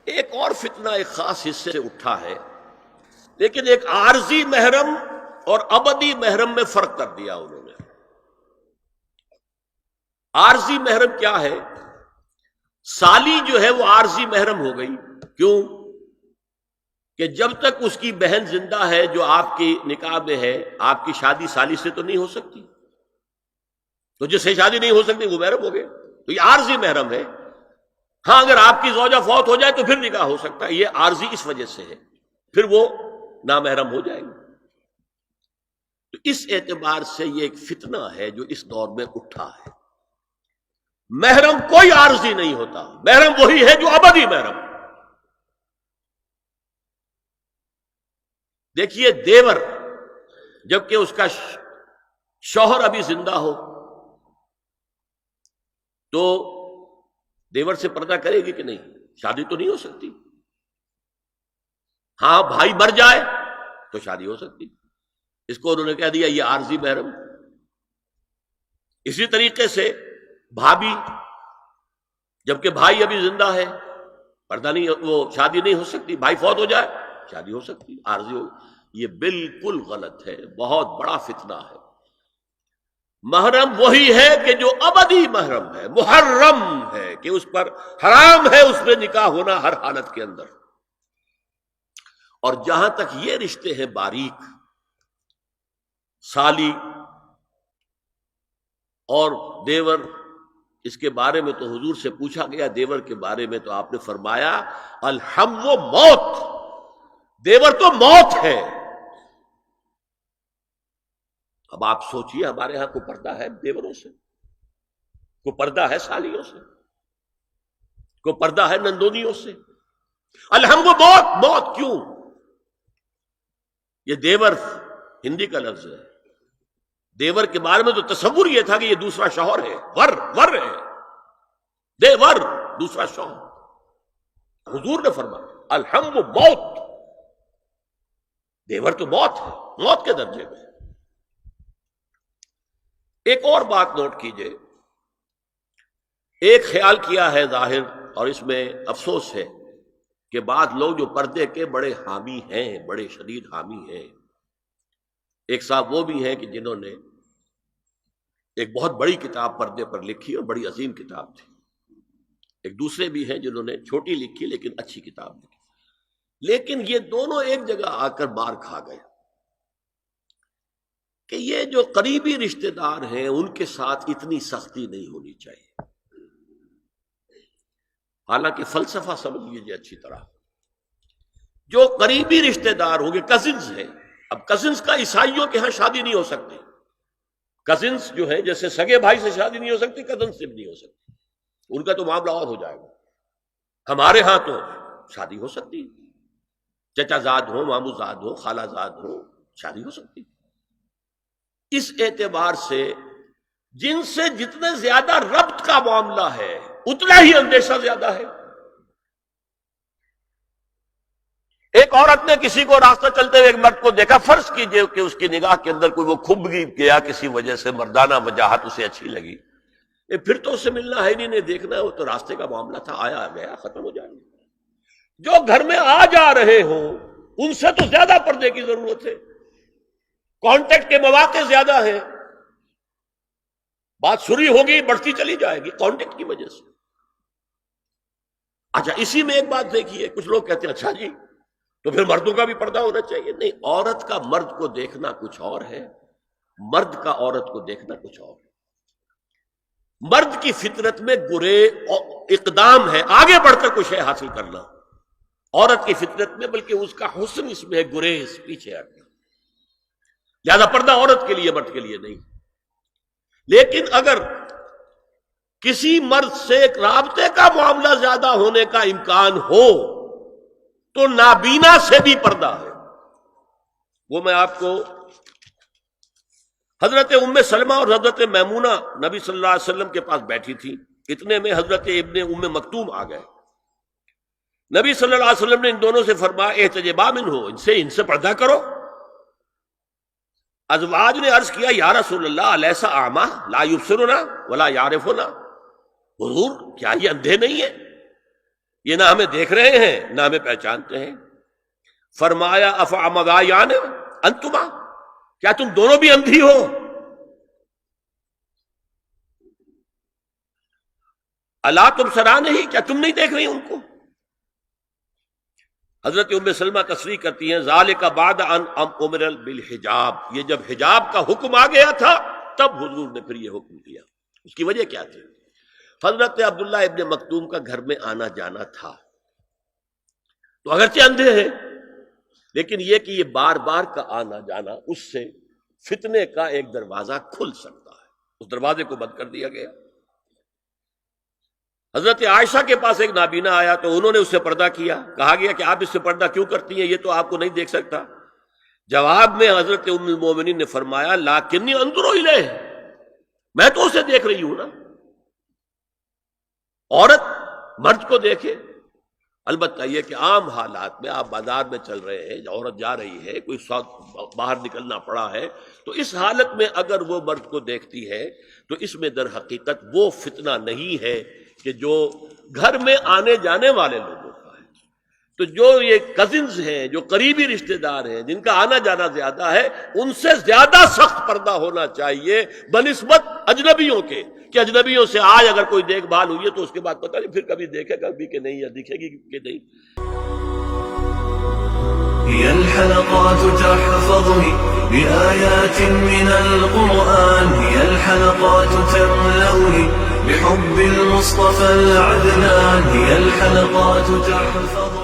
ایک اور فتنہ ایک خاص حصے سے اٹھا ہے، لیکن ایک عارضی محرم اور ابدی محرم میں فرق کر دیا انہوں نے۔ عارضی محرم کیا ہے؟ سالی جو ہے وہ عارضی محرم ہو گئی۔ کیوں؟ کہ جب تک اس کی بہن زندہ ہے جو آپ کی نکاح میں ہے، آپ کی شادی سالی سے تو نہیں ہو سکتی، تو جس سے شادی نہیں ہو سکتی وہ محرم ہو گئے، تو یہ عارضی محرم ہے۔ ہاں اگر آپ کی زوجہ فوت ہو جائے تو پھر نکاح ہو سکتا ہے، یہ عارضی اس وجہ سے ہے، پھر وہ نامحرم ہو جائے گی۔ تو اس اعتبار سے یہ ایک فتنہ ہے جو اس دور میں اٹھا ہے۔ محرم کوئی عارضی نہیں ہوتا، محرم وہی ہے جو ابدی محرم۔ دیکھیے دیور، جبکہ اس کا شوہر ابھی زندہ ہو تو دیور سے پردہ کرے گی کہ نہیں؟ شادی تو نہیں ہو سکتی۔ ہاں بھائی مر جائے تو شادی ہو سکتی، اس کو انہوں نے کہہ دیا یہ عارضی محرم۔ اسی طریقے سے بھابھی، جبکہ بھائی ابھی زندہ ہے، پردہ نہیں، وہ شادی نہیں ہو سکتی، بھائی فوت ہو جائے شادی ہو سکتی، عارضی ہو۔ یہ بالکل غلط ہے، بہت بڑا فتنہ ہے۔ محرم وہی ہے کہ جو ابدی محرم ہے، محرم ہے کہ اس پر حرام ہے اس میں نکاح ہونا ہر حالت کے اندر۔ اور جہاں تک یہ رشتے ہیں باریک، سالی اور دیور، اس کے بارے میں تو حضور سے پوچھا گیا دیور کے بارے میں، تو آپ نے فرمایا الحم و موت، دیور تو موت ہے۔ اب آپ سوچئے ہمارے ہاں کو پردہ ہے دیوروں سے، کو پردہ ہے سالیوں سے، کو پردہ ہے نندونیوں سے؟ الحم و موت، موت کیوں؟ یہ دیور ہندی کا لفظ ہے، دیور کے بارے میں تو تصور یہ تھا کہ یہ دوسرا شوہر ہے، ور ہے، دیور دوسرا شوہر۔ حضور نے فرمایا الحم و موت، دیور تو موت ہے، موت کے درجے میں۔ ایک اور بات نوٹ کیجئے، ایک خیال کیا ہے ظاہر، اور اس میں افسوس ہے کہ بعض لوگ جو پردے کے بڑے حامی ہیں، بڑے شدید حامی ہیں، ایک صاحب وہ بھی ہیں کہ جنہوں نے ایک بہت بڑی کتاب پردے پر لکھی اور بڑی عظیم کتاب تھی، ایک دوسرے بھی ہیں جنہوں نے چھوٹی لکھی لیکن اچھی کتاب لکھی، لیکن یہ دونوں ایک جگہ آ کر مار کھا گئے کہ یہ جو قریبی رشتہ دار ہیں ان کے ساتھ اتنی سختی نہیں ہونی چاہیے۔ حالانکہ فلسفہ سمجھ لیجیے اچھی طرح، جو قریبی رشتہ دار ہوں گے، کزنز ہیں، اب کزنز کا عیسائیوں کے ہاں شادی نہیں ہو سکتی، کزنز جو ہے جیسے سگے بھائی سے شادی نہیں ہو سکتی، کزن سے بھی نہیں ہو سکتی، ان کا تو معاملہ اور ہو جائے گا۔ ہمارے ہاں تو شادی ہو سکتی، چچا زاد ہو، مامو زاد ہو، خالہ زاد ہو، شادی ہو سکتی۔ اس اعتبار سے جن سے جتنے زیادہ ربط کا معاملہ ہے اتنا ہی اندیشہ زیادہ ہے۔ ایک عورت نے کسی کو راستہ چلتے ہوئے ایک مرد کو دیکھا، فرض کیجئے کہ اس کی نگاہ کے اندر کوئی وہ کھب گیا کسی وجہ سے، مردانہ وجاہت اسے اچھی لگی، پھر تو اسے ملنا ہے نہیں دیکھنا ہے، وہ تو راستے کا معاملہ تھا، آیا گیا ختم ہو جائے گا۔ جو گھر میں آ جا رہے ہوں ان سے تو زیادہ پردے کی ضرورت ہے، کانٹیکٹ کے مواقع زیادہ ہیں، بات سری ہوگی بڑھتی چلی جائے گی کانٹیکٹ کی وجہ سے۔ اچھا اسی میں ایک بات دیکھیے، کچھ لوگ کہتے ہیں اچھا جی تو پھر مردوں کا بھی پردہ ہونا چاہیے۔ نہیں، عورت کا مرد کو دیکھنا کچھ اور ہے، مرد کا عورت کو دیکھنا کچھ اور ہے۔ مرد کی فطرت میں گرے اقدام ہے، آگے بڑھ کر کچھ ہے حاصل کرنا، عورت کی فطرت میں بلکہ اس کا حسن اس میں ہے گریز، پیچھے ہٹنا، لہذا پردہ عورت کے لیے مرد کے لیے نہیں۔ لیکن اگر کسی مرد سے ایک رابطے کا معاملہ زیادہ ہونے کا امکان ہو تو نابینا سے بھی پردہ ہے۔ وہ میں آپ کو حضرت ام سلمہ اور حضرت میمونہ نبی صلی اللہ علیہ وسلم کے پاس بیٹھی تھی، اتنے میں حضرت ابن ام مکتوم آ گئے۔ نبی صلی اللہ علیہ وسلم نے ان دونوں سے فرمایا احتجبا منہ، ان سے پردہ کرو۔ ازواج نے عرض کیا یا رسول اللہ الیس اعمی لا یبصرنا ولا یعرفنا، حضور کیا یہ اندھے نہیں ہیں؟ یہ نہ ہمیں دیکھ رہے ہیں نہ ہمیں پہچانتے ہیں. فرمایا افعمدایان انتما، کیا تم دونوں بھی اندھی ہو؟ الا تبصران ہی، کیا تم نہیں دیکھ رہی ان کو؟ حضرت ام سلمہ تصریح کرتی ہیں ذالک بعد ان امر بالحجاب، یہ جب حجاب کا حکم آ گیا تھا تب حضور نے پھر یہ حکم دیا. اس کی وجہ کیا تھی؟ حضرت عبداللہ ابن مکتوم کا گھر میں آنا جانا تھا، تو اگرچہ اندھے ہیں لیکن یہ کہ یہ بار بار کا آنا جانا اس سے فتنے کا ایک دروازہ کھل سکتا ہے، اس دروازے کو بند کر دیا گیا. حضرت عائشہ کے پاس ایک نابینا آیا تو انہوں نے اس سے پردہ کیا، کہا گیا کہ آپ اس سے پردہ کیوں کرتی ہیں، یہ تو آپ کو نہیں دیکھ سکتا. جواب میں حضرت ام المومنین نے فرمایا لاکنی انظر الیہ، میں تو اسے دیکھ رہی ہوں نا. عورت مرد کو دیکھے، البتہ یہ کہ عام حالات میں آپ بازار میں چل رہے ہیں، عورت جا رہی ہے، کوئی باہر نکلنا پڑا ہے، تو اس حالت میں اگر وہ مرد کو دیکھتی ہے تو اس میں در حقیقت وہ فتنہ نہیں ہے کہ جو گھر میں آنے جانے والے لوگوں کا ہے. تو جو یہ کزنز ہیں، جو قریبی رشتہ دار ہیں، جن کا آنا جانا زیادہ ہے، ان سے زیادہ سخت پردہ ہونا چاہیے بنسبت اجنبیوں کے، کہ اجنبیوں سے آج اگر کوئی دیکھ بھال ہوئی ہے تو اس کے بعد پتہ نہیں پھر کبھی دیکھے گا بھی کہ نہیں یا دکھے گی کہ نہیں. هي الحلقات تحفظني بآيات من القرآن، هي الحلقات تملأني بحب المصطفى العدنان، هي الحلقات تحفظني